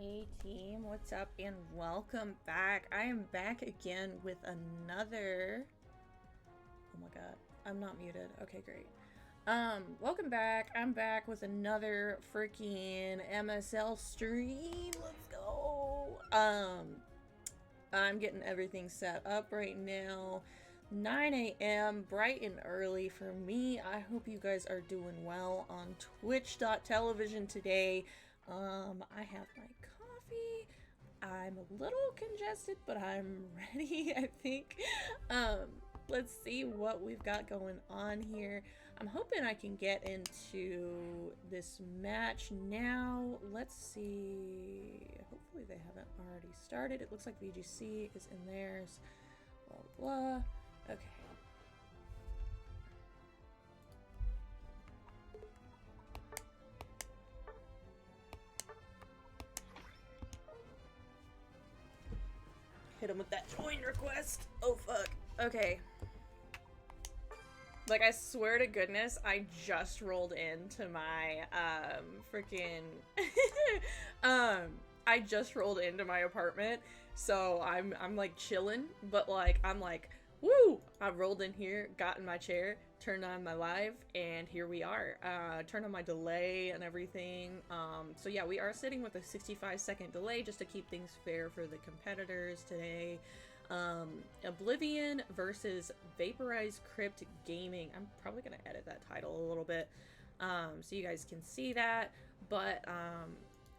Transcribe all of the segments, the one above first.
Hey team, what's up and welcome back. I am back again with another... Oh my god, I'm not muted. Okay, great. Welcome back. I'm back with another freaking MSL stream. Let's go. I'm getting everything set up right now. 9 a.m. bright and early for me. I hope you guys are doing well on twitch.tv today. I have my coffee. I'm a little congested, but I'm ready, I think. Let's see what we've got going on here. I'm hoping I can get into this match now. Let's see. Hopefully they haven't already started. It looks like VGC is in theirs. Blah, blah. Okay. Hit him with that join request. Oh, fuck. Okay. Like, I swear to goodness, I just rolled into my, freaking... I just rolled into my apartment, so I'm like, chilling, but, like, I'm like, woo! I rolled in here, got in my chair, turned on my live, and here we are. Turned on my delay and everything. So yeah, we are sitting with a 65-second delay just to keep things fair for the competitors today. Oblivion versus Vaporized Crypt Gaming. I'm probably gonna edit that title a little bit, so you guys can see that, but,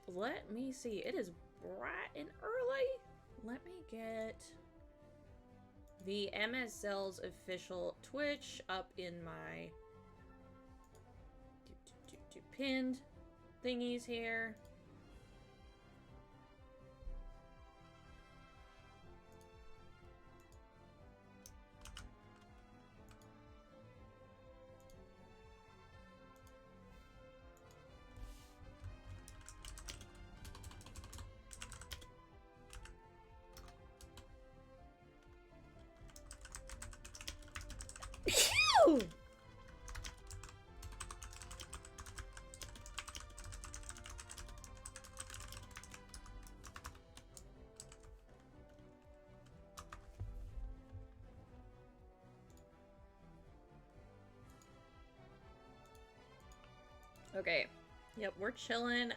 let me see. It is bright and early. Let me get the MSL's official Twitch up in my pinned thingies here. Okay. Yep, we're chilling.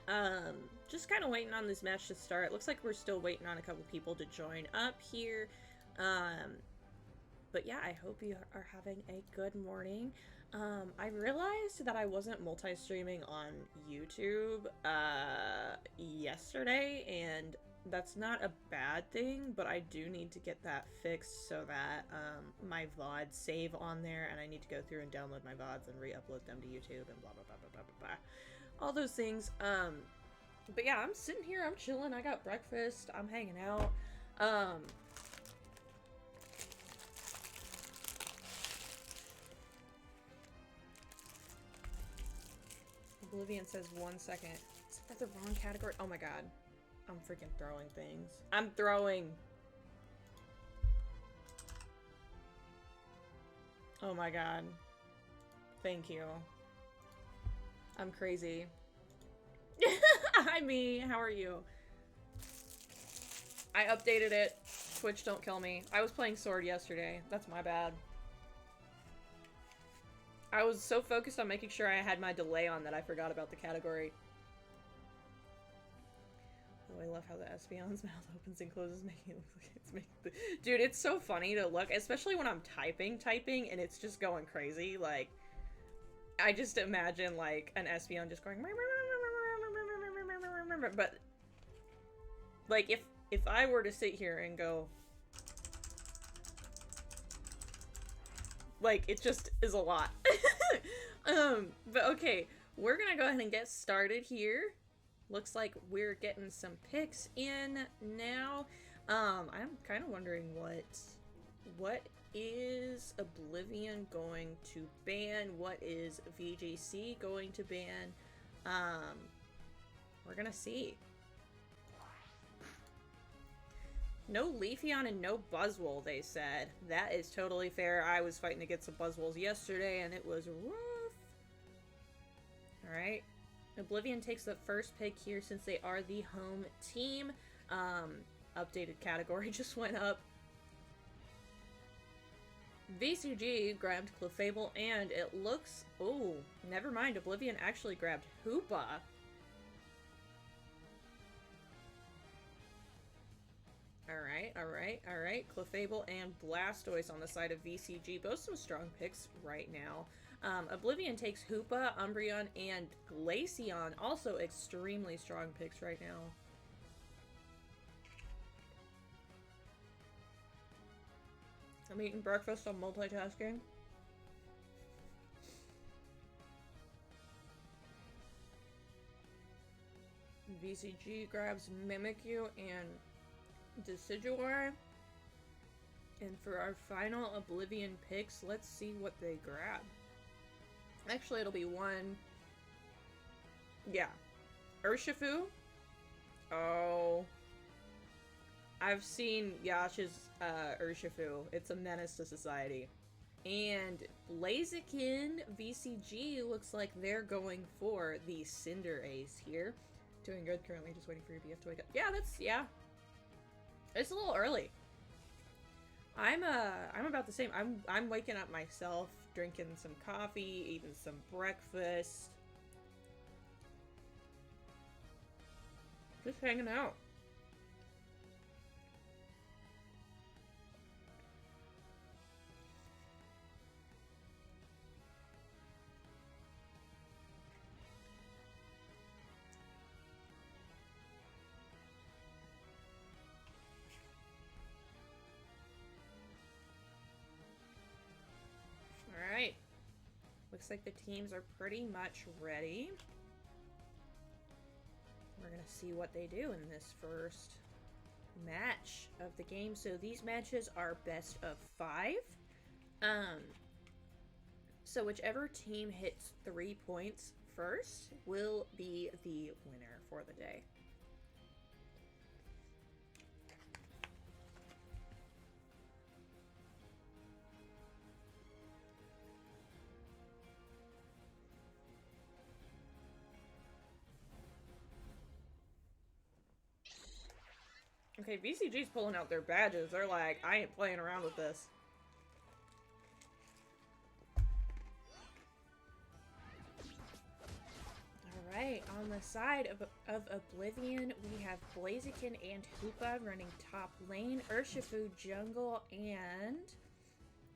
Just kind of waiting on this match to start. Looks like we're still waiting on a couple people to join up here. But yeah, I hope you are having a good morning. I realized that I wasn't multi-streaming on YouTube yesterday, and that's not a bad thing, but I do need to get that fixed so that my VODs save on there, and I need to go through and download my VODs and re-upload them to YouTube and blah blah blah blah blah blah blah. All those things. But yeah, I'm sitting here, I'm chilling, I got breakfast, I'm hanging out. Oblivion says 1 second. Is that the wrong category? Oh my god. I'm freaking throwing things. I'm throwing. Oh my god. Thank you. I'm crazy. Hi, me. How are you? I updated it. Twitch, don't kill me. I was playing Sword yesterday. That's my bad. I was so focused on making sure I had my delay on that I forgot about the category. Oh, I love how the Espeon's mouth opens and closes, making it look like it's making the... Dude, it's so funny to look, especially when I'm typing, and it's just going crazy. Like, I just imagine, like, an Espeon just going... But, like, if I were to sit here and go... Like, it just is a lot. But okay, we're gonna go ahead and get started here. Looks like we're getting some picks in now. I'm kind of wondering what is Oblivion going to ban? What is VGC going to ban? We're gonna see. No Leafeon and no Buzzwole, they said. That is totally fair. I was fighting to get some Buzzwoles yesterday, and it was rough. Alright. Oblivion takes the first pick here since they are the home team. Updated category just went up. VCG grabbed Clefable, and it looks... Oh, never mind. Oblivion actually grabbed Hoopa. Alright. Clefable and Blastoise on the side of VCG. Both some strong picks right now. Oblivion takes Hoopa, Umbreon, and Glaceon. Also extremely strong picks right now. I'm eating breakfast, I'm multitasking. VCG grabs Mimikyu and Decidueye. And for our final Oblivion picks, let's see what they grab. Actually, it'll be one... Yeah. Urshifu. Oh... I've seen Yash's Urshifu. It's a menace to society. And Blaziken VCG looks like they're going for the Cinderace here. Doing good currently, just waiting for your BF to wake up. Yeah. It's a little early. I'm about the same. I'm waking up myself, drinking some coffee, eating some breakfast. Just hanging out. Alright. Looks like the teams are pretty much ready. We're gonna see what they do in this first match of the game. So these matches are best of 5. So whichever team hits 3 points first will be the winner for the day. Okay, VCG's pulling out their badges. They're like, I ain't playing around with this. Alright, on the side of Oblivion, we have Blaziken and Hoopa running top lane, Urshifu jungle, and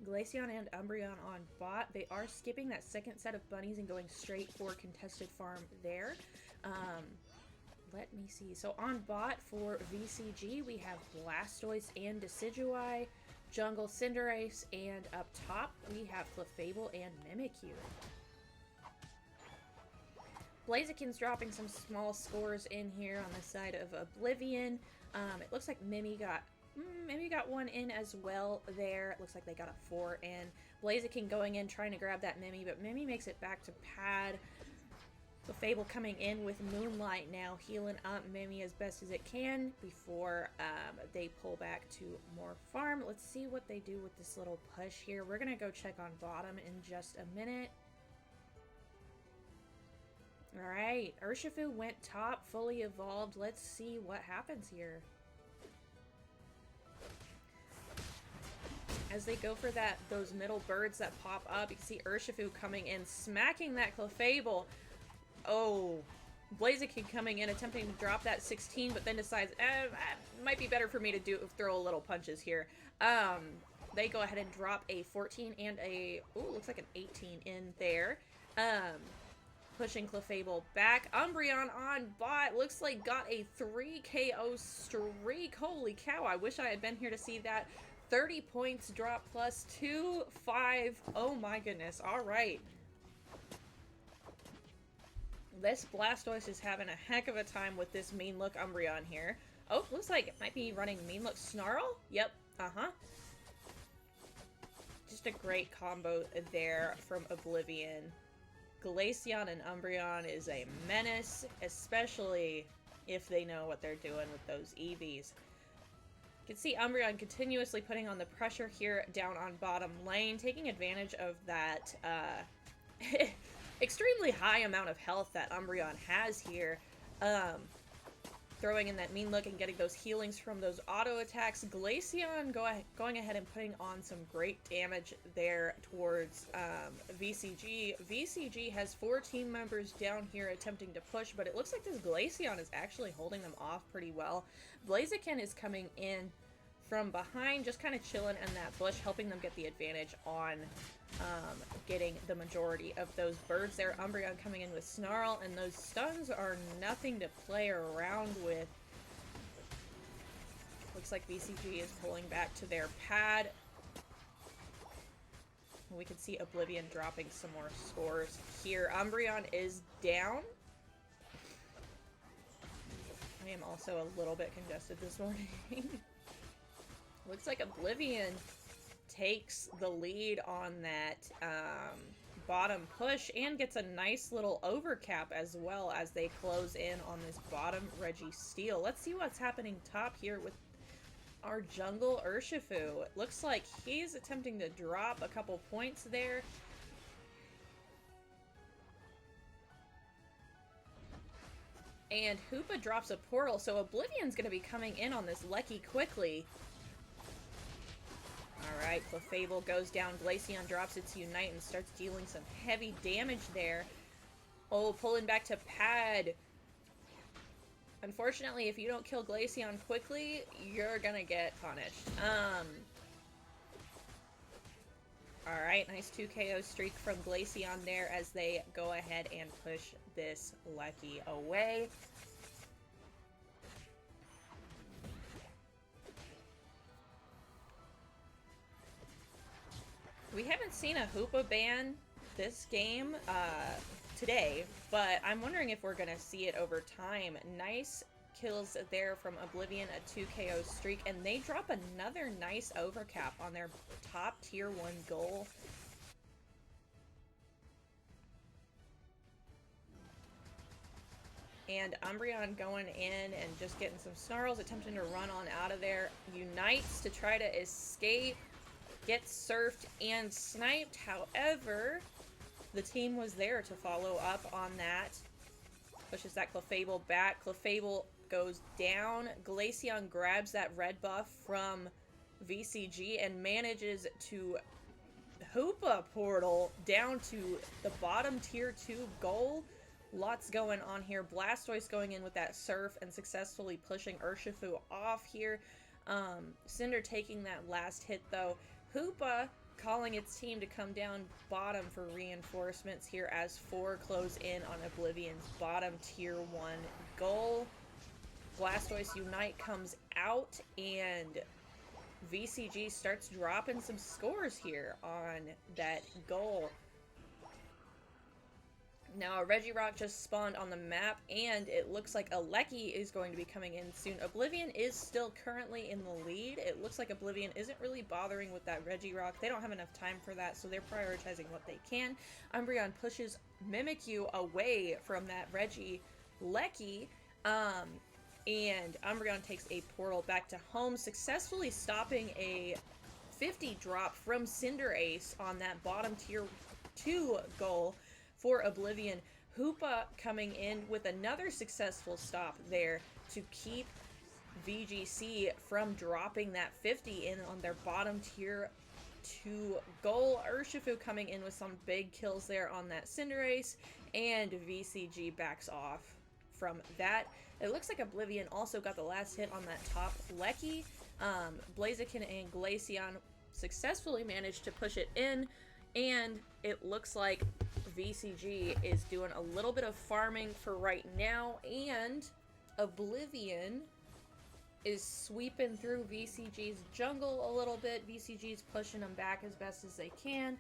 Glaceon and Umbreon on bot. They are skipping that second set of bunnies and going straight for contested farm there. Let me see. So on bot for VCG, we have Blastoise and Decidueye, jungle Cinderace, and up top we have Clefable and Mimikyu. Blaziken's dropping some small scores in here on the side of Oblivion. It looks like Mimi got one in as well there. It looks like they got a 4 in. Blaziken going in trying to grab that Mimi, but Mimi makes it back to pad. Clefable coming in with Moonlight now, healing up Mimi as best as it can before they pull back to more farm. Let's see what they do with this little push here. We're going to go check on bottom in just a minute. Alright, Urshifu went top, fully evolved. Let's see what happens here. As they go for those middle birds that pop up, you can see Urshifu coming in, smacking that Clefable. Oh, Blaziken coming in, attempting to drop that 16, but then decides, might be better for me to throw a little punches here. They go ahead and drop a 14 and a, looks like an 18 in there. Pushing Clefable back. Umbreon on bot, looks like got a 3 KO streak. Holy cow, I wish I had been here to see that. 30 points drop plus 2, 5. Oh my goodness, alright. This Blastoise is having a heck of a time with this mean look Umbreon here. Oh, looks like it might be running mean look Snarl. Yep, Just a great combo there from Oblivion. Glaceon and Umbreon is a menace, especially if they know what they're doing with those EVs. You can see Umbreon continuously putting on the pressure here down on bottom lane, taking advantage of that extremely high amount of health that Umbreon has here. Throwing in that mean look and getting those healings from those auto attacks. Glaceon going ahead and putting on some great damage there towards VCG. VCG has 4 team members down here attempting to push, but it looks like this Glaceon is actually holding them off pretty well. Blaziken is coming in from behind, just kind of chilling in that bush, helping them get the advantage on getting the majority of those birds there. Umbreon coming in with Snarl, and those stuns are nothing to play around with. Looks like VCG is pulling back to their pad. We can see Oblivion dropping some more scores here. Umbreon is down. I am also a little bit congested this morning. Looks like Oblivion takes the lead on that bottom push and gets a nice little overcap as well as they close in on this bottom Registeel. Let's see what's happening top here with our jungle Urshifu. It looks like he's attempting to drop a couple points there. And Hoopa drops a portal, so Oblivion's going to be coming in on this Lecky quickly. Alright, Clefable goes down, Glaceon drops its Unite and starts dealing some heavy damage there. Oh, pulling back to pad. Unfortunately, if you don't kill Glaceon quickly, you're gonna get punished. Alright, nice 2 KO streak from Glaceon there as they go ahead and push this Lecky away. We haven't seen a Hoopa ban this game today, but I'm wondering if we're going to see it over time. Nice kills there from Oblivion, a 2 KO streak, and they drop another nice overcap on their top tier 1 goal. And Umbreon going in and just getting some snarls, attempting to run on out of there. Unites to try to escape. Gets surfed and sniped. However, the team was there to follow up on that. Pushes that Clefable back. Clefable goes down. Glaceon grabs that red buff from VCG and manages to Hoopa portal down to the bottom tier 2 goal. Lots going on here. Blastoise going in with that surf and successfully pushing Urshifu off here. Cinder taking that last hit though. Hoopa calling its team to come down bottom for reinforcements here as 4 close in on Oblivion's bottom tier 1 goal. Blastoise Unite comes out and VCG starts dropping some scores here on that goal. Now, a Regirock just spawned on the map, and it looks like a Lecky is going to be coming in soon. Oblivion is still currently in the lead. It looks like Oblivion isn't really bothering with that Regirock. They don't have enough time for that, so they're prioritizing what they can. Umbreon pushes Mimikyu away from that Lecky, and Umbreon takes a portal back to home, successfully stopping a 50 drop from Cinderace on that bottom tier 2 goal for Oblivion. Hoopa coming in with another successful stop there to keep VGC from dropping that 50 in on their bottom tier 2 goal. Urshifu coming in with some big kills there on that Cinderace, and VCG backs off from that. It looks like Oblivion also got the last hit on that top Lecky. Blaziken and Glaceon successfully managed to push it in, and it looks like VCG is doing a little bit of farming for right now, and Oblivion is sweeping through VCG's jungle a little bit. VCG's pushing them back as best as they can.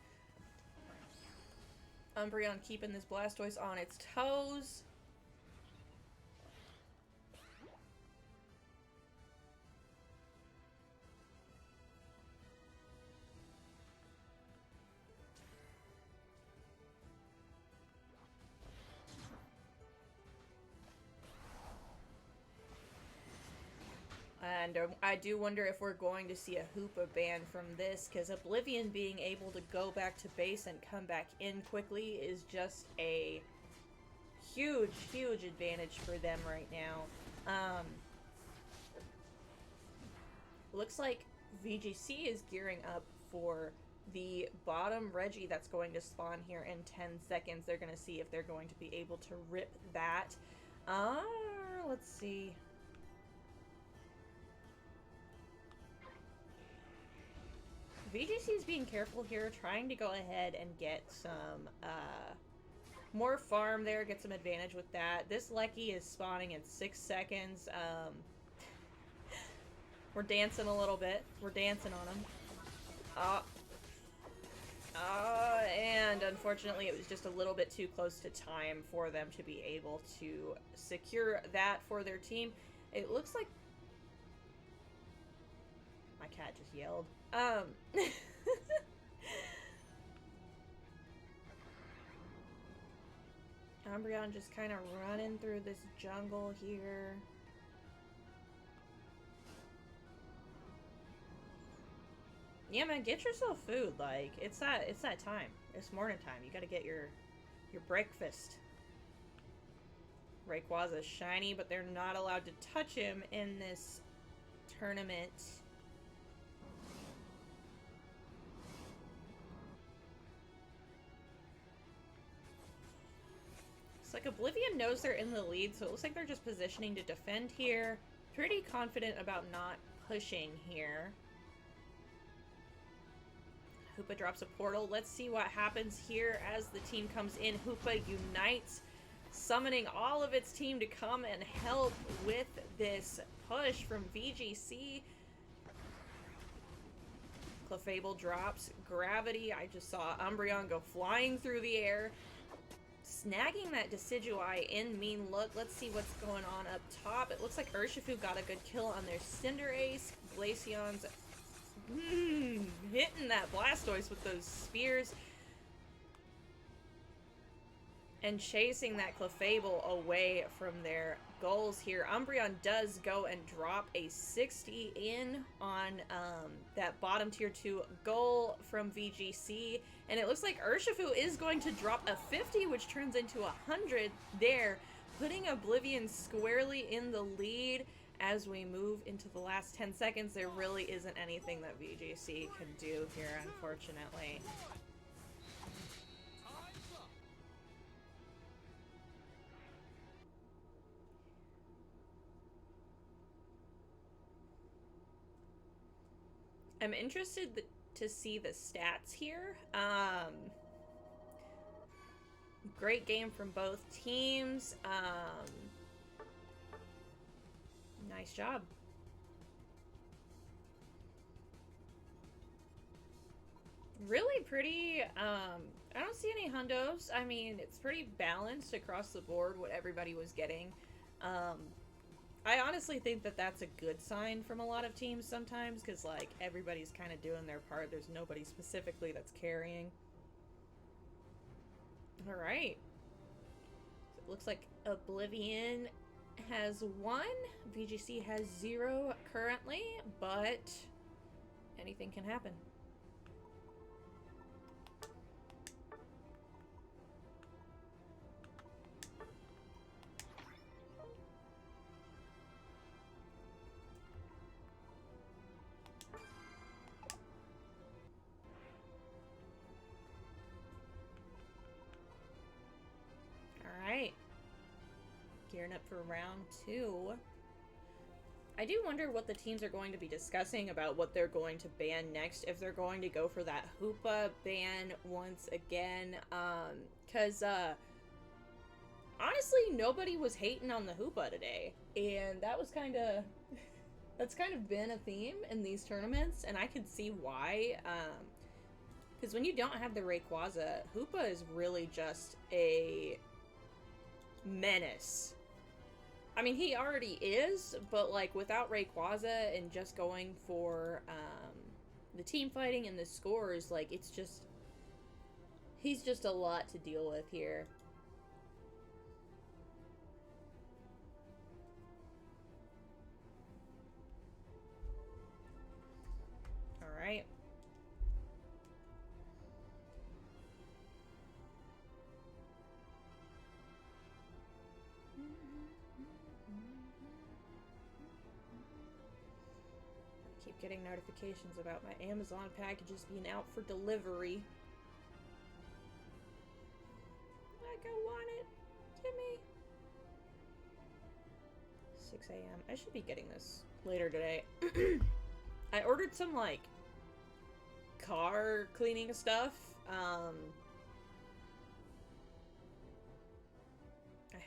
Umbreon keeping this Blastoise on its toes. And I do wonder if we're going to see a Hoopa ban from this, because Oblivion being able to go back to base and come back in quickly is just a huge, huge advantage for them right now. Looks like VGC is gearing up for the bottom Reggie that's going to spawn here in 10 seconds. They're going to see if they're going to be able to rip that. Let's see. VGC is being careful here, trying to go ahead and get some more farm there, get some advantage with that. This Lecky is spawning in 6 seconds. We're dancing a little bit. We're dancing on him. And unfortunately it was just a little bit too close to time for them to be able to secure that for their team. It looks like... My cat just yelled. Umbreon just kind of running through this jungle here. Yeah, man, get yourself food. Like, it's that time. It's morning time. You gotta get your breakfast. Rayquaza's shiny, but they're not allowed to touch him in this tournament. It's like Oblivion knows they're in the lead, so it looks like they're just positioning to defend here. Pretty confident about not pushing here. Hoopa drops a portal. Let's see what happens here as the team comes in. Hoopa unites, summoning all of its team to come and help with this push from VGC. Clefable drops Gravity. I just saw Umbreon go flying through the air, snagging that Decidueye in mean look. Let's see what's going on up top. It looks like Urshifu got a good kill on their Cinderace. Glaceon's hitting that Blastoise with those spears and chasing that Clefable away from their goals here. Umbreon does go and drop a 60 in on that bottom tier 2 goal from VGC, and it looks like Urshifu is going to drop a 50, which turns into 100 there, putting Oblivion squarely in the lead. As we move into the last 10 seconds, there really isn't anything that VGC can do here, unfortunately. I'm interested to see the stats here. Great game from both teams. Nice job. Really pretty, I don't see any hundos. I mean, it's pretty balanced across the board what everybody was getting. I honestly think that that's a good sign from a lot of teams sometimes, because, like, everybody's kind of doing their part. There's nobody specifically that's carrying. Alright. So it looks like Oblivion has 1. VGC has 0 currently, but anything can happen. Alright. Gearing up for round 2. I do wonder what the teams are going to be discussing about what they're going to ban next, if they're going to go for that Hoopa ban once again, because, honestly, nobody was hating on the Hoopa today, and that was kind of, that's kind of been a theme in these tournaments, and I could see why, because when you don't have the Rayquaza, Hoopa is really just a menace. I mean, he already is, but, like, without Rayquaza and just going for, the team fighting and the scores, like, it's just, he's just a lot to deal with here. keep getting notifications about my Amazon packages being out for delivery. Like I want it. Give me. 6 a.m. I should be getting this later today. I ordered some, like, car cleaning stuff. I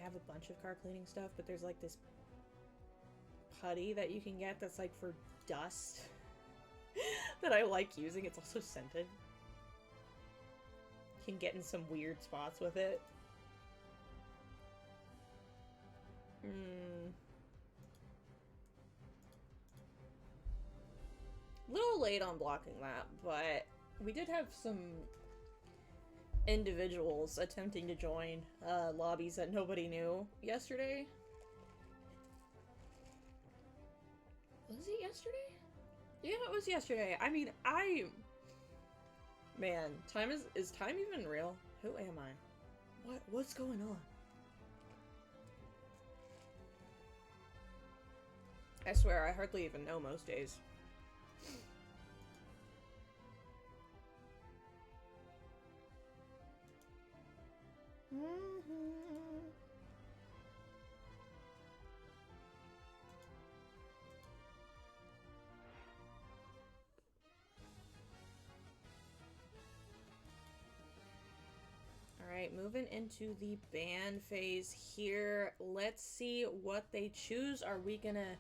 have a bunch of car cleaning stuff, but there's, like, this putty that you can get that's, like, for dust that I like using. It's also scented. You can get in some weird spots with it. Little late on blocking that, but we did have some individuals attempting to join lobbies that nobody knew yesterday. Was it yesterday? Yeah, it was yesterday. I mean, man, time is time even real? Who am I? What's going on? I swear, I hardly even know most days. Alright, moving into the ban phase here. Let's see what they choose. Are we gonna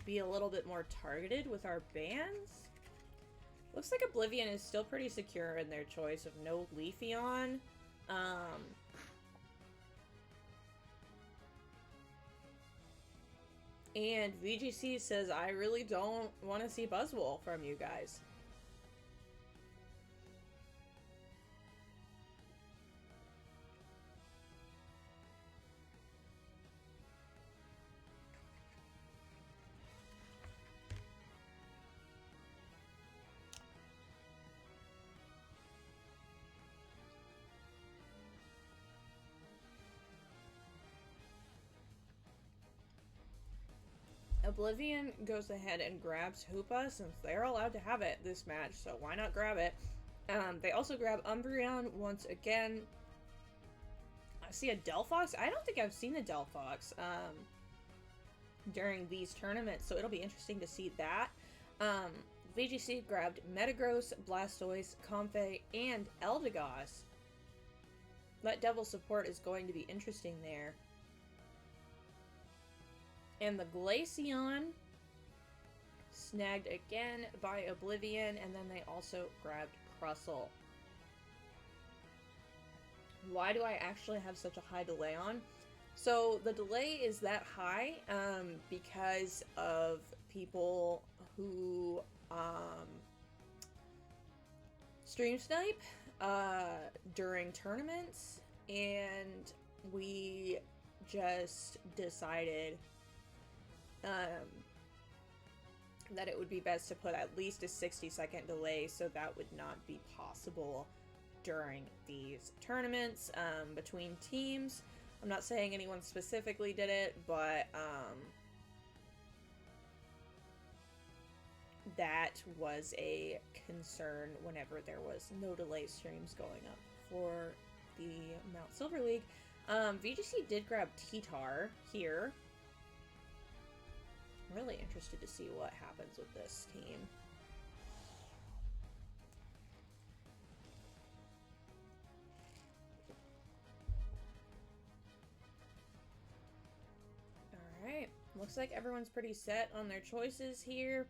be a little bit more targeted with our bans? Looks like Oblivion is still pretty secure in their choice of no Leafeon. And VGC says, I really don't want to see Buzzwole from you guys. Oblivion goes ahead and grabs Hoopa since they're allowed to have it this match, so why not grab it? They also grab Umbreon once again. I see a Delphox. I don't think I've seen a Delphox during these tournaments, so it'll be interesting to see that. VGC grabbed Metagross, Blastoise, Comfey, and Eldegoss. That Devil support is going to be interesting there. And the Glaceon snagged again by Oblivion, and then they also grabbed Crustle. Why do I actually have such a high delay on? So the delay is that high because of people who stream snipe during tournaments, and we just decided that it would be best to put at least a 60-second delay so that would not be possible during these tournaments between teams. I'm not saying anyone specifically did it, but that was a concern whenever there was no delay streams going up for the Mt.Silver League. VGC did grab T-Tar here. I'm really interested to see what happens with this team. Alright, looks like everyone's pretty set on their choices here.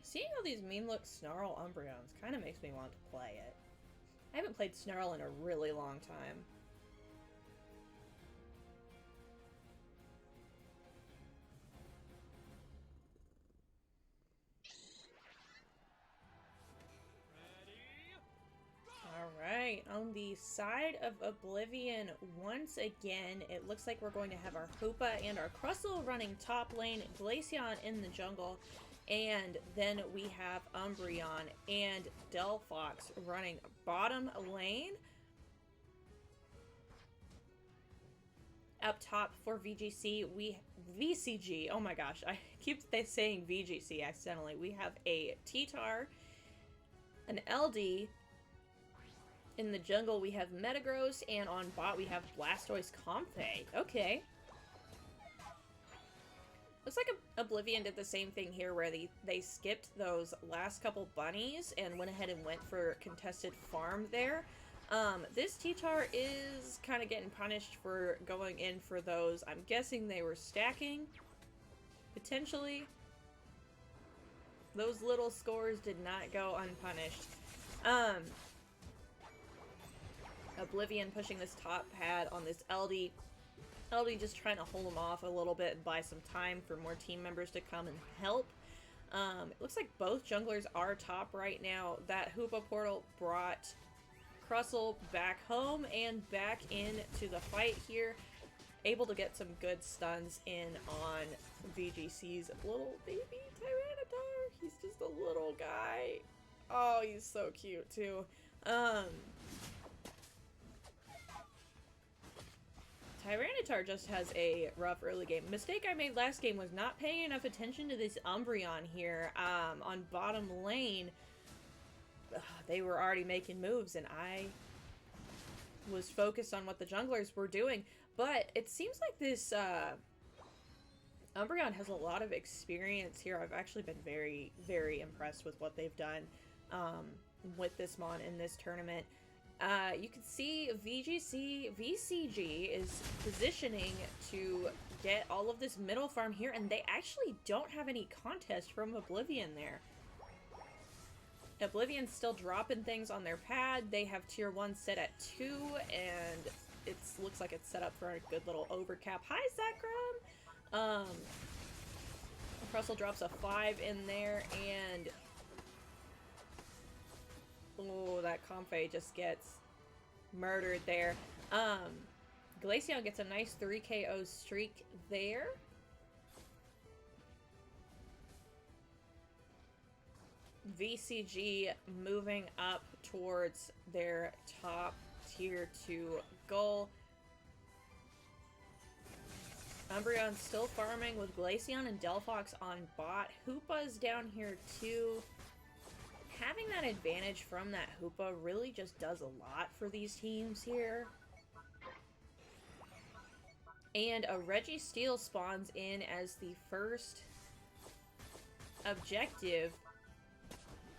Seeing all these mean-look Snarl Umbreons kind of makes me want to play it. I haven't played Snarl in a really long time. Alright, on the side of Oblivion, once again, it looks like we're going to have our Hoopa and our Crustle running top lane, Glaceon in the jungle, and then we have Umbreon and Delphox running bottom lane. up top for VCG. Oh my gosh, I keep saying VGC accidentally. We have a T-Tar, an LD. In the jungle, we have Metagross, and on bot, we have Blastoise Comfey. Okay. Looks like Oblivion did the same thing here, where they skipped those last couple bunnies and went ahead and went for contested farm there. This T-Tar is kind of getting punished for going in for those. I'm guessing they were stacking, potentially. Those little scores did not go unpunished. Oblivion pushing this top pad on this LD. LD just trying to hold him off a little bit and buy some time for more team members to come and help. It looks like both junglers are top right now. That Hoopa portal brought Crustle back home and back into the fight here. Able to get some good stuns in on VGC's little baby Tyranitar. He's just a little guy. Oh, he's so cute too. Tyranitar just has a rough early game. Mistake I made last game was not paying enough attention to this Umbreon here on bottom lane. They were already making moves, and I was focused on what the junglers were doing. But it seems like this Umbreon has a lot of experience here. I've actually been very, very impressed with what they've done with this Mon in this tournament. You can see VCG is positioning to get all of this middle farm here, and they actually don't have any contest from Oblivion there. Oblivion's still dropping things on their pad. They have tier 1 set at 2, and it looks like it's set up for a good little overcap. Hi, Zakram! Russell drops a 5 in there, and oh, that Comfey just gets murdered there. Glaceon gets a nice 3 KO streak there. VCG moving up towards their top tier 2 goal. Umbreon still farming with Glaceon and Delphox on bot. Hoopa's down here too. Having that advantage from that Hoopa really just does a lot for these teams here. And a Registeel spawns in as the first objective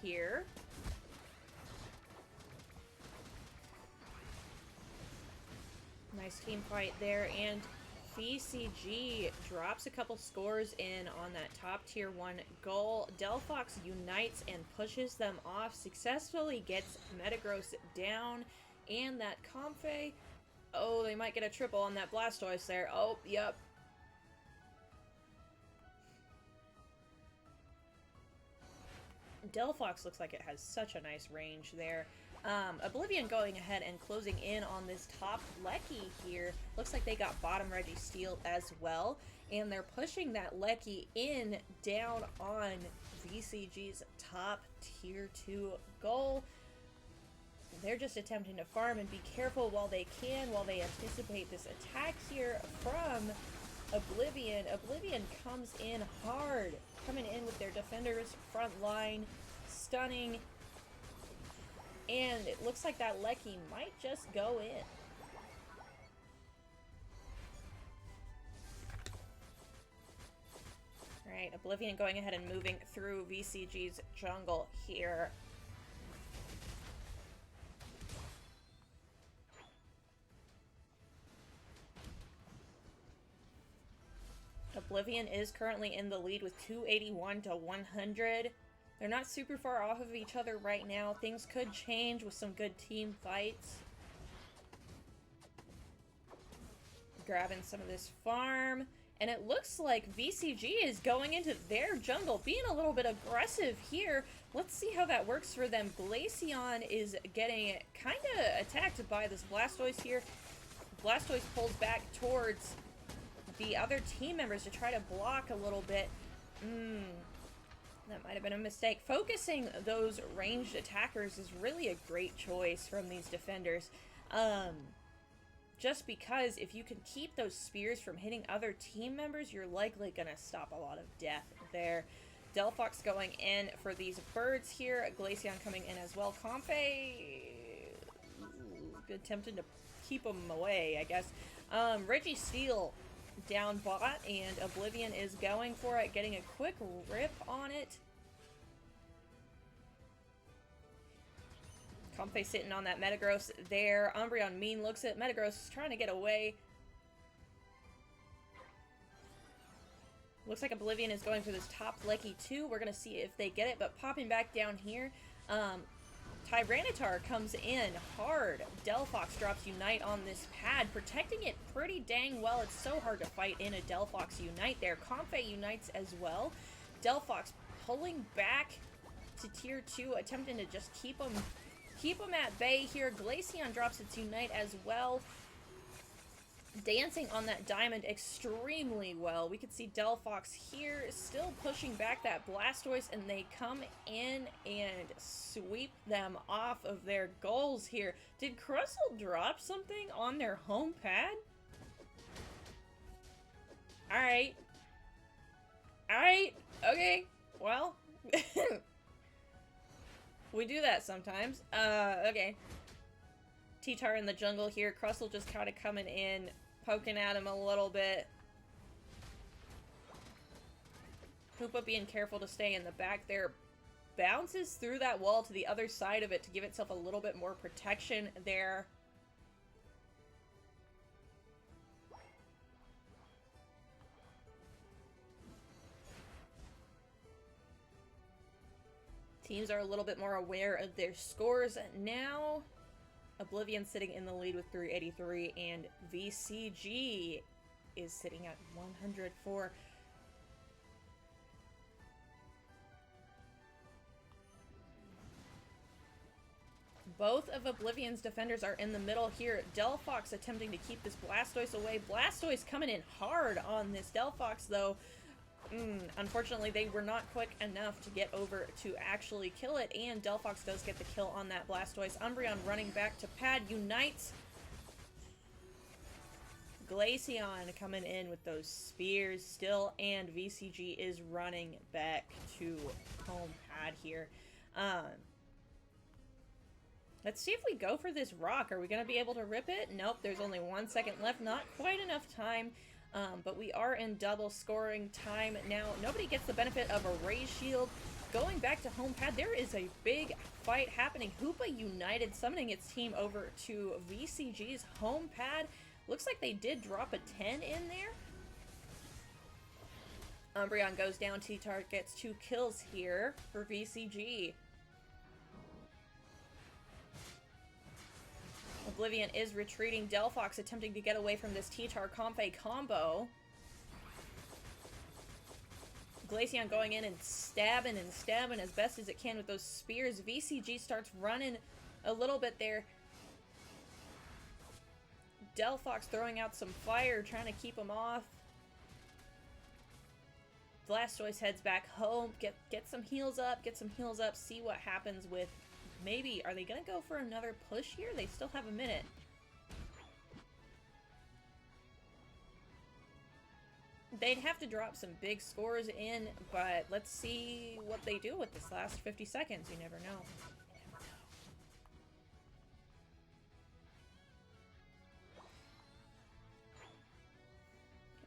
here. Nice team fight there, and VCG drops a couple scores in on that top tier 1 goal. Delphox unites and pushes them off, successfully gets Metagross down, and that Comfey, oh, they might get a triple on that Blastoise there. Oh, yep. Delphox looks like it has such a nice range there. Oblivion going ahead and closing in on this top Lecky here. Looks like they got bottom Registeel as well, and they're pushing that Lecky in down on VCG's top tier 2 goal. They're just attempting to farm and be careful while they can, while they anticipate this attack here from Oblivion. Oblivion comes in hard, coming in with their defenders front line, stunning, and it looks like that Lecky might just go in. Alright, Oblivion going ahead and moving through VCG's jungle here. Oblivion is currently in the lead with 281 to 100. They're not super far off of each other right now. Things could change with some good team fights. Grabbing some of this farm. And it looks like VCG is going into their jungle, being a little bit aggressive here. Let's see how that works for them. Glaceon is getting kind of attacked by this Blastoise here. Blastoise pulls back towards the other team members to try to block a little bit. That might have been a mistake. Focusing those ranged attackers is really a great choice from these defenders. just because if you can keep those spears from hitting other team members, you're likely going to stop a lot of death there. Delphox going in for these birds here. Glaceon coming in as well. Comfey attempting to keep them away, I guess. Registeel down bot, and Oblivion is going for it, getting a quick rip on it. Comfey sitting on that Metagross there. Umbreon mean looks at Metagross, trying to get away. Looks like Oblivion is going for this top Lecky too. We're going to see if they get it, but popping back down here. Tyranitar comes in hard. Delphox drops Unite on this pad, protecting it pretty dang well. It's so hard to fight in a Delphox Unite there. Comfey unites as well. Delphox pulling back to tier 2, attempting to just keep them at bay here. Glaceon drops its Unite as well. Dancing on that diamond extremely well. We could see Delphox here still pushing back that Blastoise, and they come in and sweep them off of their goals here. Did Crustle drop something on their home pad? Alright. Alright. Okay. Well. We do that sometimes. Okay. T-Tar in the jungle here. Crustle just kind of coming in, poking at him a little bit. Hoopa being careful to stay in the back there. Bounces through that wall to the other side of it to give itself a little bit more protection there. Teams are a little bit more aware of their scores now. Oblivion sitting in the lead with 383, and VCG is sitting at 104. Both of Oblivion's defenders are in the middle here. Delphox attempting to keep this Blastoise away. Blastoise coming in hard on this Delphox, though. Unfortunately, they were not quick enough to get over to actually kill it, and Delphox does get the kill on that Blastoise. Umbreon running back to pad, unites. Glaceon coming in with those spears still, and VCG is running back to home pad here. Let's see if we go for this rock. Are we going to be able to rip it? Nope, there's only 1 second left. Not quite enough time. But we are in double scoring time now. Nobody gets the benefit of a raise shield. Going back to home pad, there is a big fight happening. Hoopa United summoning its team over to VCG's home pad. Looks like they did drop a 10 in there. Umbreon goes down. T-Tar gets 2 kills here for VCG. Oblivion is retreating. Delphox attempting to get away from this T-Tar Comfey combo. Glaceon going in and stabbing as best as it can with those spears. VCG starts running a little bit there. Delphox throwing out some fire, trying to keep him off. Blastoise heads back home. Get some heals up, see what happens with... Maybe, are they going to go for another push here? They still have a minute. They'd have to drop some big scores in, but let's see what they do with this last 50 seconds. You never know.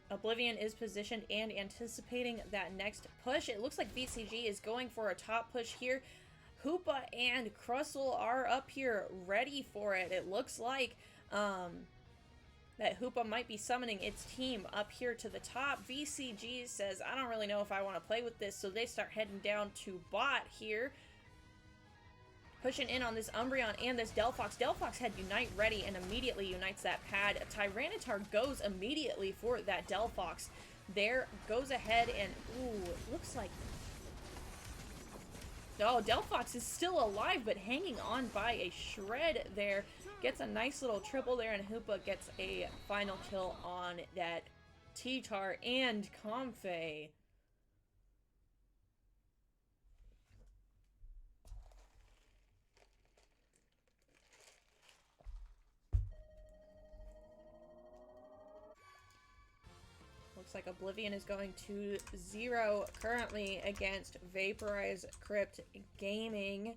Oblivion is positioned and anticipating that next push. It looks like VCG is going for a top push here. Hoopa and Crustle are up here ready for it. It looks like that Hoopa might be summoning its team up here to the top. VCG says, I don't really know if I want to play with this, so they start heading down to bot here. Pushing in on this Umbreon and this Delphox. Delphox had Unite ready and immediately unites that pad. Tyranitar goes immediately for that Delphox. There, goes ahead and, ooh, it looks like... Oh, Delphox is still alive, but hanging on by a shred there. Gets a nice little triple there, and Hoopa gets a final kill on that T-Tar and Comfey. Looks like Oblivion is going 2-0 currently against Vaporize Crypt Gaming.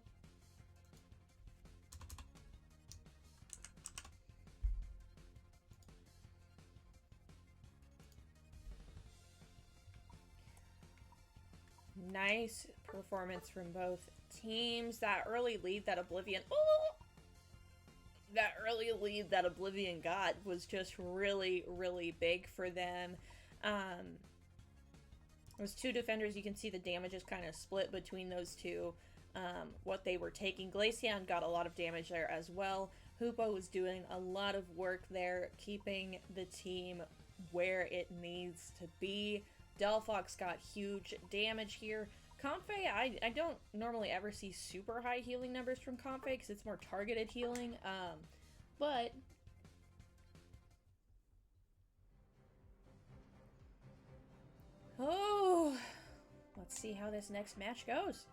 Nice performance from both teams. That early lead that Oblivion... Oh! That early lead that Oblivion got was just really, really big for them. Those two defenders, you can see the damage is kind of split between those two. What they were taking. Glaceon got a lot of damage there as well. Hoopo was doing a lot of work there, keeping the team where it needs to be. Delphox got huge damage here. Comfey, I don't normally ever see super high healing numbers from Comfey because it's more targeted healing, but oh, let's see how this next match goes.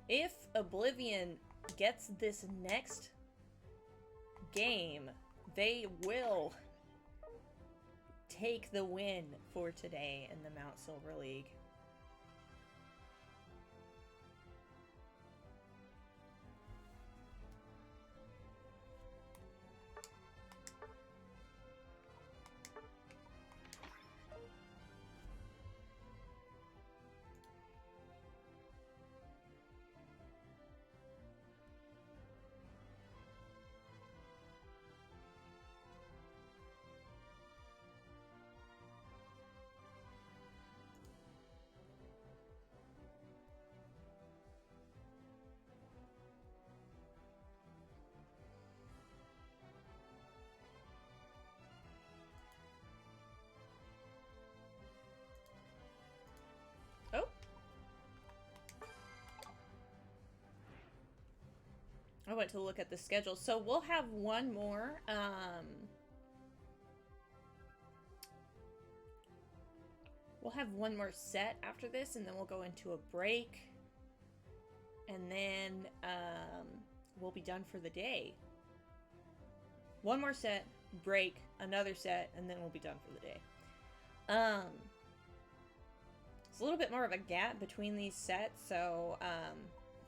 If Oblivion gets this next game, they will take the win for today in the Mt.Silver League. Oh. I went to look at the schedule. So we'll have one more. We'll have one more set after this, and then we'll go into a break. And then we'll be done for the day. One more set, break, another set, and then we'll be done for the day. It's a little bit more of a gap between these sets, so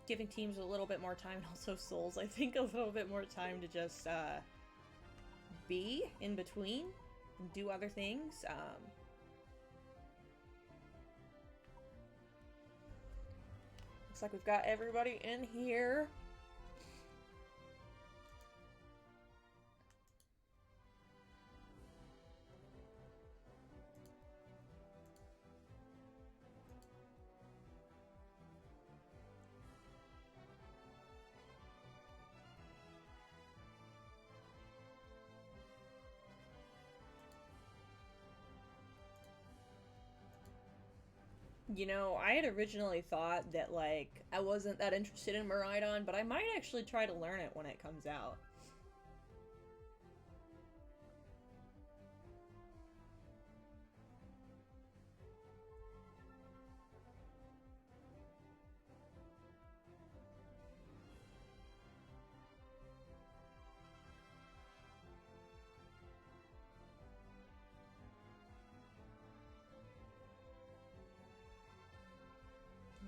giving teams a little bit more time, and also Souls, I think, a little bit more time to just be in between and do other things. Looks like we've got everybody in here. You know, I had originally thought that, like, I wasn't that interested in Miraidon, but I might actually try to learn it when it comes out.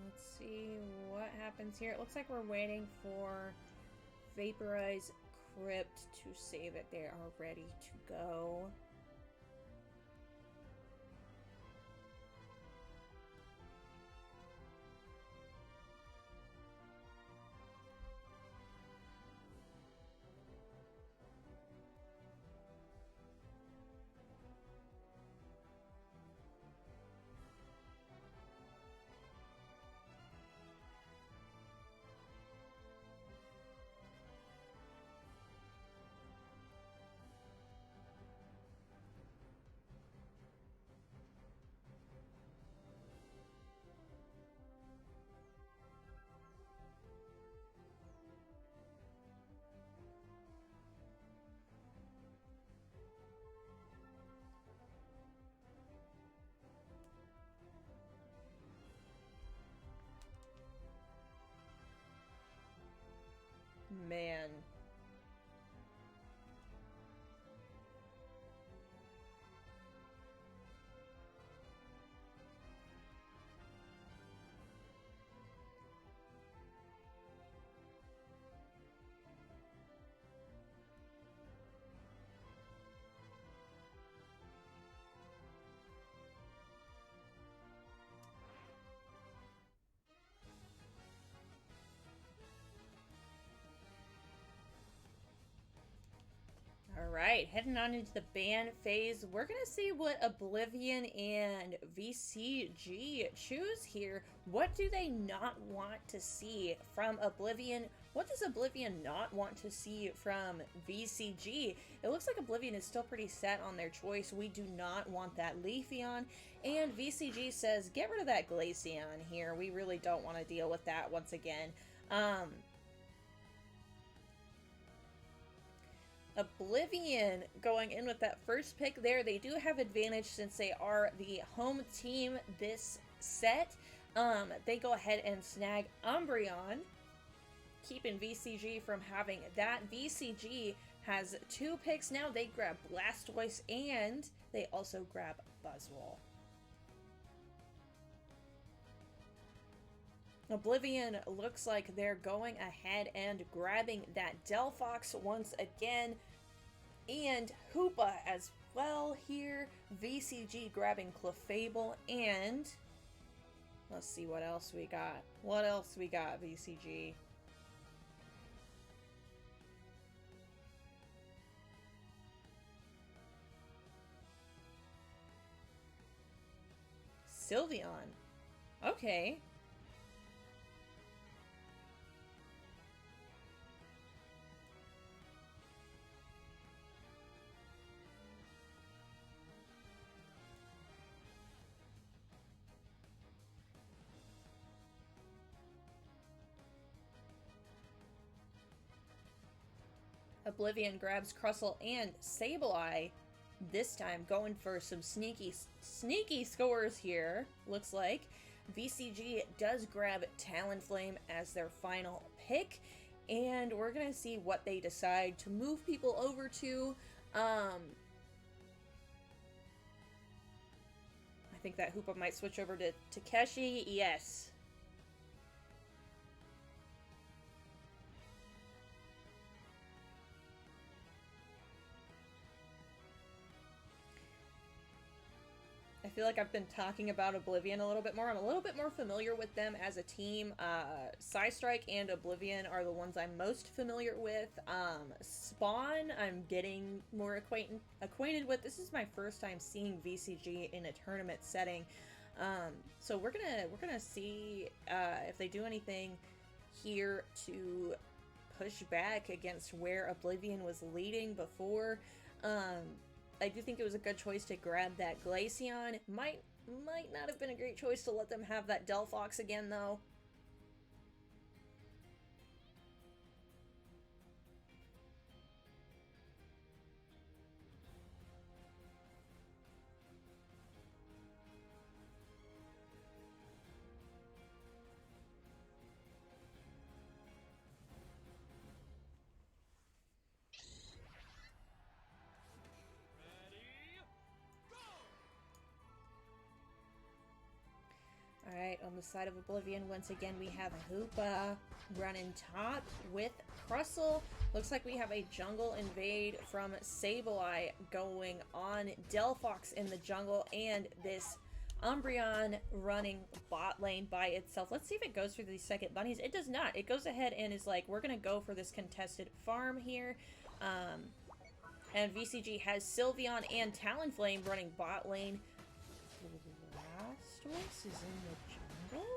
Let's see what happens here. It looks like we're waiting for Vaporize Crypt to say that they are ready to go. Alright, heading on into the ban phase, we're gonna see what Oblivion and VCG choose here. What do they not want to see from Oblivion? What does Oblivion not want to see from VCG? It looks like Oblivion is still pretty set on their choice. We do not want that Leafeon. And VCG says, get rid of that Glaceon here. We really don't want to deal with that once again. Oblivion going in with that first pick there. They do have advantage since they are the home team this set. They go ahead and snag Umbreon, keeping VCG from having that. VCG has 2 picks now. They grab Blastoise and they also grab Buzzwole. Oblivion looks like they're going ahead and grabbing that Delphox once again, and Hoopa as well here. VCG grabbing Clefable, and let's see what else we got. What else we got, VCG? Sylveon. Okay. Oblivion grabs Crustle and Sableye. This time going for some sneaky scores here, looks like. VCG does grab Talonflame as their final pick, and we're going to see what they decide to move people over to. I think that Hoopa might switch over to Takeshi. Yes. I feel like I've been talking about Oblivion a little bit more. I'm a little bit more familiar with them as a team. Psystrike and Oblivion are the ones I'm most familiar with. Spawn, I'm getting more acquainted with. This is my first time seeing VCG in a tournament setting. So we're gonna see if they do anything here to push back against where Oblivion was leading before. I do think it was a good choice to grab that Glaceon. Might not have been a great choice to let them have that Delphox again, though. Alright, on the side of Oblivion, once again, we have Hoopa running top with Crustle. Looks like we have a jungle invade from Sableye going on. Delphox in the jungle, and this Umbreon running bot lane by itself. Let's see if it goes for these second bunnies. It does not. It goes ahead and is like, we're going to go for this contested farm here. And VCG has Sylveon and Talonflame running bot lane. Blastoise is in the jungle?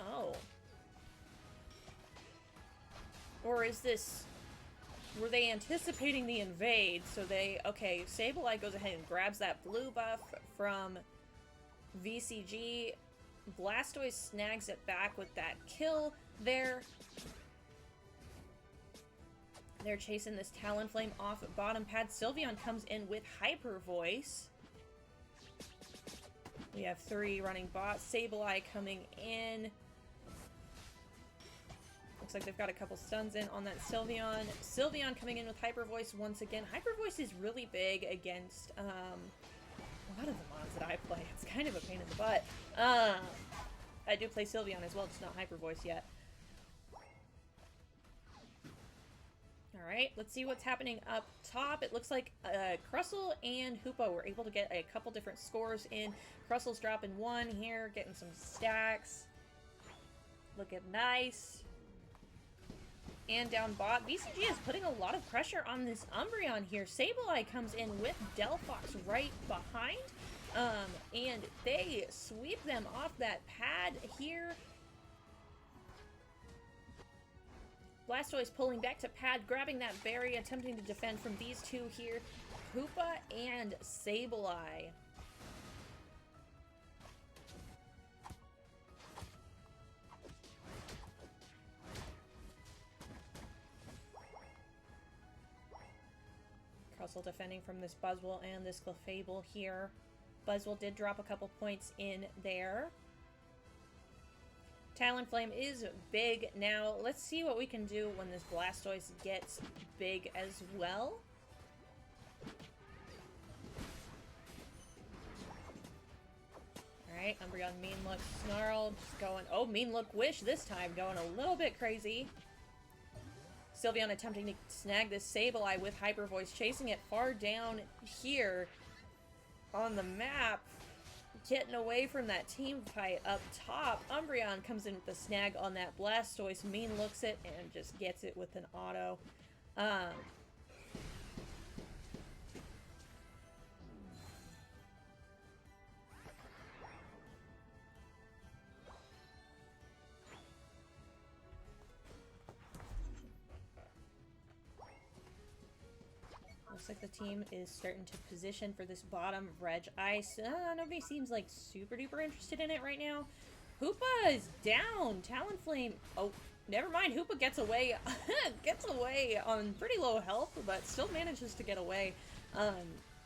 Oh. Or is this... Were they anticipating the invade? So they... Okay, Sableye goes ahead and grabs that blue buff from VCG. Blastoise snags it back with that kill there. They're chasing this Talonflame off at bottom pad. Sylveon comes in with Hyper Voice. We have 3 running bots. Sableye coming in. Looks like they've got a couple stuns in on that Sylveon. Sylveon coming in with Hyper Voice once again. Hyper Voice is really big against a lot of the mons that I play. It's kind of a pain in the butt. I do play Sylveon as well, just not Hyper Voice yet. Alright, let's see what's happening up top. It looks like Crustle and Hoopa were able to get a couple different scores in. Crustle's dropping 1 here, getting some stacks. Looking nice. And down bot, VCG is putting a lot of pressure on this Umbreon here. Sableye comes in with Delphox right behind. And they sweep them off that pad here. Blastoise pulling back to pad, grabbing that berry, attempting to defend from these two here. Koopa and Sableye. Crustle defending from this Buzzwole and this Clefable here. Buzzwole did drop a couple points in there. Talonflame is big now. Let's see what we can do when this Blastoise gets big as well. Alright, Umbreon Mean Look Snarl just going... Oh, Mean Look Wish this time, going a little bit crazy. Sylveon attempting to snag this Sableye with Hyper Voice, chasing it far down here on the map, getting away from that team fight up top. Umbreon comes in with the snag on that Blastoise. Mean looks it and just gets it with an auto. Looks like the team is starting to position for this bottom Reg Ice. Nobody seems like super duper interested in it right now. Hoopa is down. Talonflame. Oh, never mind. Hoopa gets away. Gets away on pretty low health, but still manages to get away.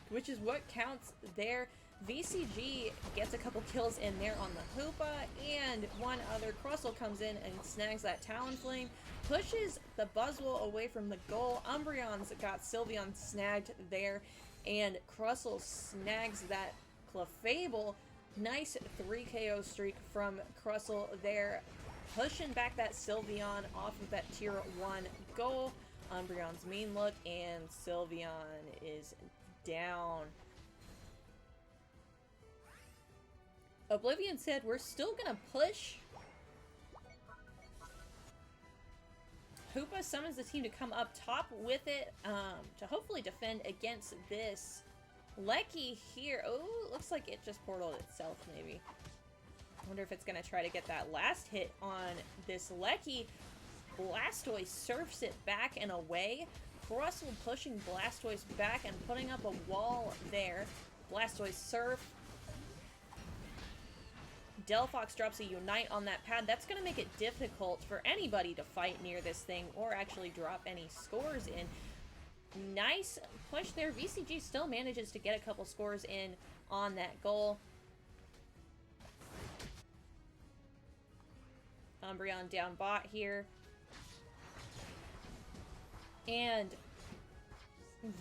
Which is what counts there. VCG gets a couple kills in there on the Hoopa, and one other Crustle comes in and snags that Talonflame, pushes the Buzzwole away from the goal. Umbreon's got Sylveon snagged there, and Crustle snags that Clefable. Nice 3 KO streak from Crustle there, pushing back that Sylveon off of that tier 1 goal. Umbreon's Mean Look, and Sylveon is down. Oblivion said, we're still gonna push. Hoopa summons the team to come up top with it, to hopefully defend against this Lecky here. Oh, looks like it just portaled itself, maybe. I wonder if it's gonna try to get that last hit on this Lecky. Blastoise surfs it back and away. Crustle pushing Blastoise back and putting up a wall there. Blastoise surf. Delphox drops a Unite on that pad. That's going to make it difficult for anybody to fight near this thing or actually drop any scores in. Nice push there. VCG still manages to get a couple scores in on that goal. Umbreon down bot here. And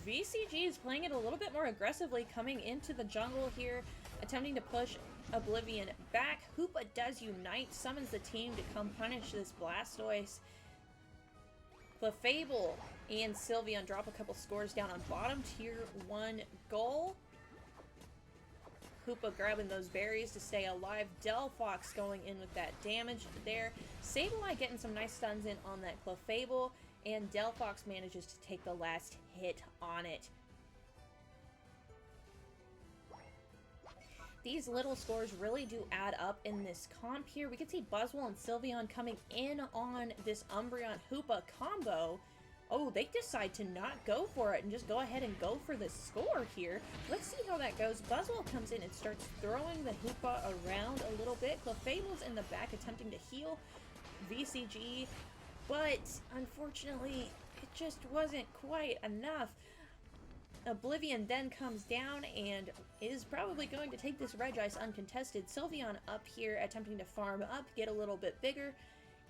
VCG is playing it a little bit more aggressively, coming into the jungle here, attempting to push Oblivion back. Hoopa does Unite, summons the team to come punish this Blastoise. Clefable and Sylveon drop a couple scores down on bottom tier 1 goal. Hoopa grabbing those berries to stay alive. Delphox going in with that damage there. Sableye getting some nice stuns in on that Clefable, and Delphox manages to take the last hit on it. These little scores really do add up in this comp here. We can see Buzzwole and Sylveon coming in on this Umbreon Hoopa combo. Oh, they decide to not go for it and just go ahead and go for the score here. Let's see how that goes. Buzzwole comes in and starts throwing the Hoopa around a little bit. Clefable's in the back attempting to heal VCG, but unfortunately, it just wasn't quite enough. Oblivion then comes down and is probably going to take this Regice uncontested. Sylveon up here attempting to farm up, get a little bit bigger,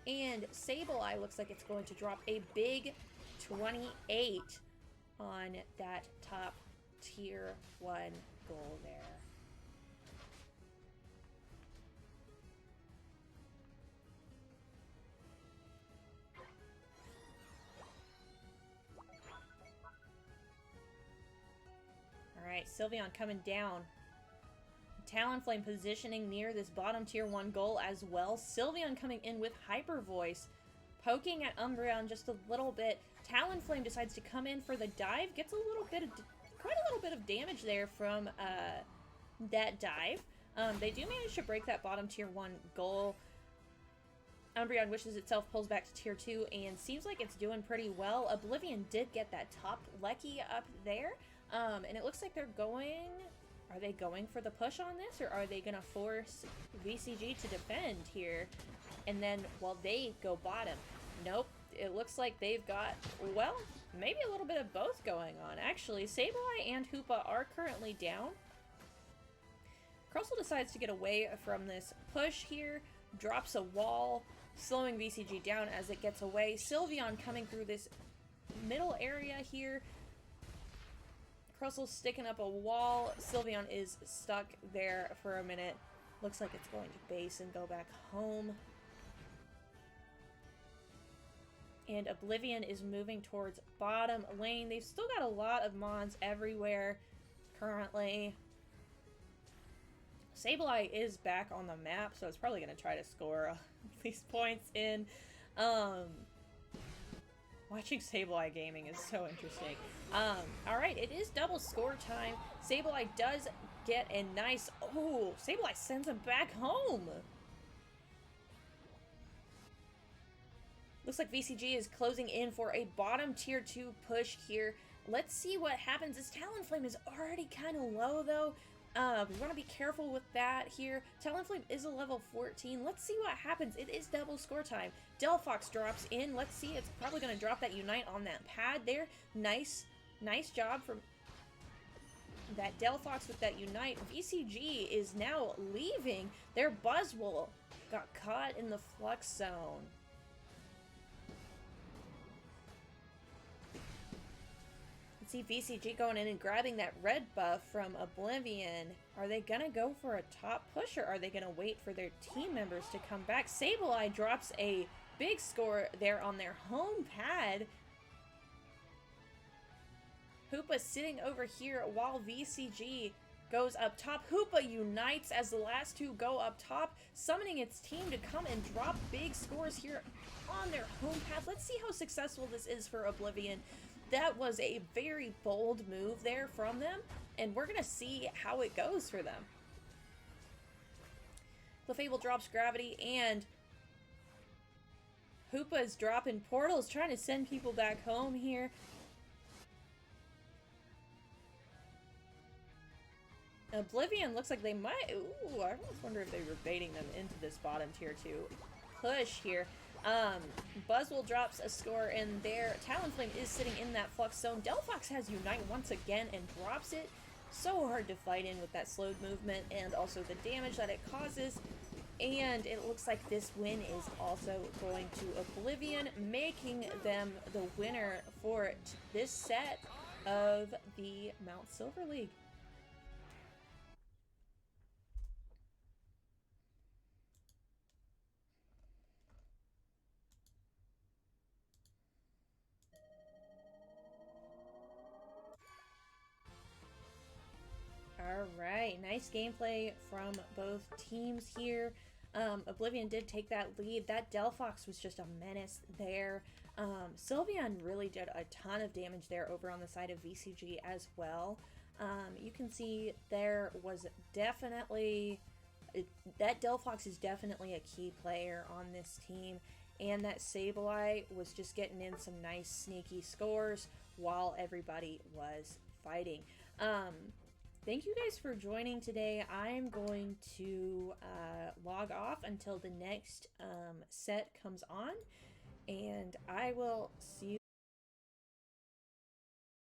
and Sableye looks like it's going to drop a big 28 on that top tier 1 goal there. Alright, Sylveon coming down. Talonflame positioning near this bottom tier 1 goal as well. Sylveon coming in with Hyper Voice, poking at Umbreon just a little bit. Talonflame decides to come in for the dive, gets a little bit of, quite a little bit of damage there from that dive. They do manage to break that bottom tier 1 goal. Umbreon wishes itself, pulls back to tier 2, and seems like it's doing pretty well. Oblivion did get that top Lecky up there, and it looks like they're going... Are they going for the push on this, or are they going to force VCG to defend here, and then, well, they go bottom? Nope. It looks like they've got, well, maybe a little bit of both going on. Actually, Sableye and Hoopa are currently down. Crustle decides to get away from this push here, drops a wall, slowing VCG down as it gets away. Sylveon coming through this middle area here. Crustle's sticking up a wall. Sylveon is stuck there for a minute. Looks like it's going to base and go back home. And Oblivion is moving towards bottom lane. They've still got a lot of mons everywhere currently. Sableye is back on the map, so it's probably going to try to score these points in. Watching Sableye gaming is so interesting. Alright, it is double score time. Sableye does get a nice... Oh, Sableye sends him back home! Looks like VCG is closing in for a bottom tier 2 push here. Let's see what happens. This Talonflame is already kind of low, though. We want to be careful with that here. Talonflame is a level 14. Let's see what happens. It is double score time. Delphox drops in. Let's see. It's probably going to drop that Unite on that pad there. Nice job from that Delphox with that Unite. VCG is now leaving. Their Buzzwole got caught in the Flux Zone. See VCG going in and grabbing that red buff from Oblivion. Are they gonna go for a top push, or are they gonna wait for their team members to come back? Sableye drops a big score there on their home pad. Hoopa sitting over here while VCG goes up top. Hoopa unites as the last two go up top, summoning its team to come and drop big scores here on their home pad. Let's see how successful this is for Oblivion. That was a very bold move there from them, and we're going to see how it goes for them. Clefable drops Gravity, and Hoopa is dropping portals, trying to send people back home here. Oblivion looks like they might... Ooh, I almost wonder if they were baiting them into this bottom tier 2 push here. Buzzwole drops a score in there. Talonflame is sitting in that Flux Zone. Delphox has Unite once again and drops it. So hard to fight in with that slowed movement and also the damage that it causes. And it looks like this win is also going to Oblivion, making them the winner for this set of the Mt.Silver League. Alright, nice gameplay from both teams here. Oblivion did take that lead. That Delphox was just a menace there. Sylveon really did a ton of damage there over on the side of VCG as well. You can see there was definitely... that Delphox is definitely a key player on this team. And that Sableye was just getting in some nice sneaky scores while everybody was fighting. Thank you guys for joining today. I'm going to log off until the next set comes on, and I will see you